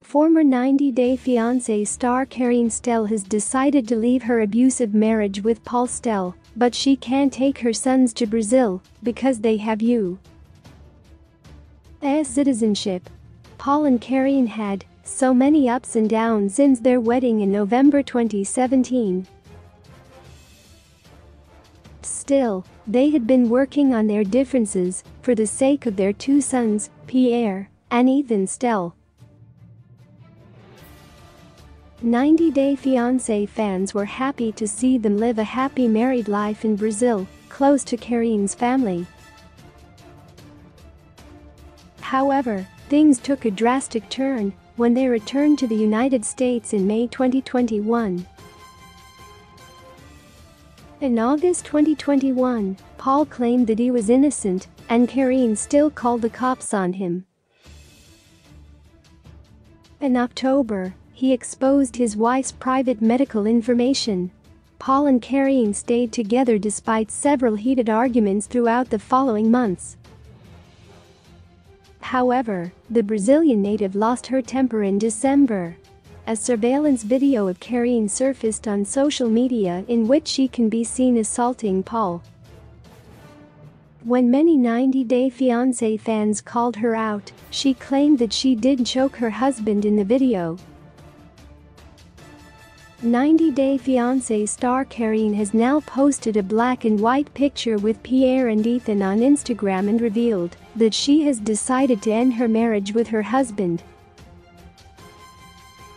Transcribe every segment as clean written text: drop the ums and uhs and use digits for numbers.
Former 90-Day Fiancé star Karine has decided to leave her abusive marriage with Paul, but she can't take her sons to Brazil because they have U.S. citizenship. Paul and Karine had so many ups and downs since their wedding in November 2017. Still, they had been working on their differences for the sake of their two sons, Pierre and Ethan. 90-Day Fiancé fans were happy to see them live a happy married life in Brazil, close to Karine's family. However, things took a drastic turn when they returned to the United States in May 2021. In August 2021, Paul claimed that he was innocent, and Karine still called the cops on him. In October, he exposed his wife's private medical information. Paul and Karine stayed together despite several heated arguments throughout the following months. However, the Brazilian native lost her temper in December. A surveillance video of Karine surfaced on social media in which she can be seen assaulting Paul. When many 90-Day Fiancé fans called her out, she claimed that she did choke her husband in the video. 90-Day Fiancé star Karine has now posted a black and white picture with Pierre and Ethan on Instagram and revealed that she has decided to end her marriage with her husband.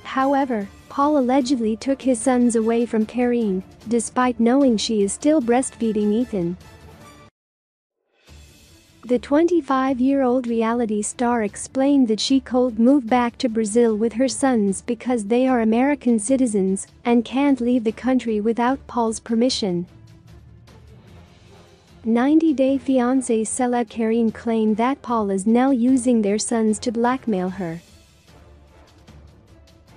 However, Paul allegedly took his sons away from Karine, despite knowing she is still breastfeeding Ethan. The 25-year-old reality star explained that she could move back to Brazil with her sons because they are American citizens and can't leave the country without Paul's permission. 90-Day Fiancé celeb Karine claimed that Paul is now using their sons to blackmail her.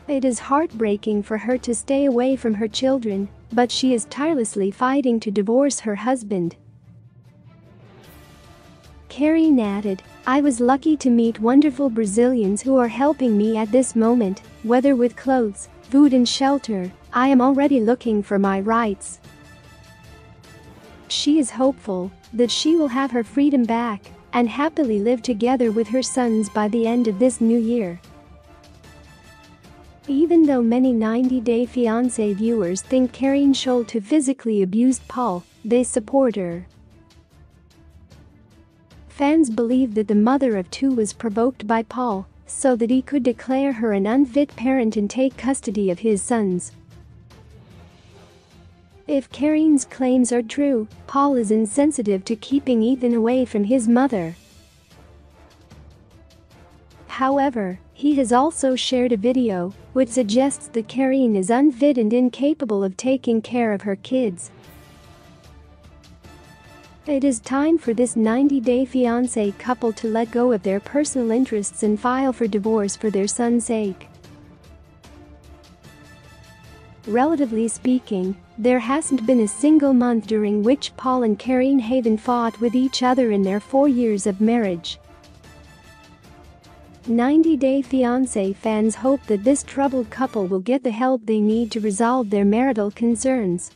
It is heartbreaking for her to stay away from her children, but she is tirelessly fighting to divorce her husband. Karine added, "I was lucky to meet wonderful Brazilians who are helping me at this moment, whether with clothes, food and shelter. I am already looking for my rights." She is hopeful that she will have her freedom back and happily live together with her sons by the end of this new year. Even though many 90-Day Fiancé viewers think Karine Schulte physically abused Paul, they support her. Fans believe that the mother of two was provoked by Paul so that he could declare her an unfit parent and take custody of his sons. If Karine's claims are true, Paul is insensitive to keeping Ethan away from his mother. However, he has also shared a video which suggests that Karine is unfit and incapable of taking care of her kids. It is time for this 90-Day Fiancé couple to let go of their personal interests and file for divorce for their son's sake. Relatively speaking, there hasn't been a single month during which Paul and Karine haven't fought with each other in their 4 years of marriage. 90-Day Fiancé fans hope that this troubled couple will get the help they need to resolve their marital concerns.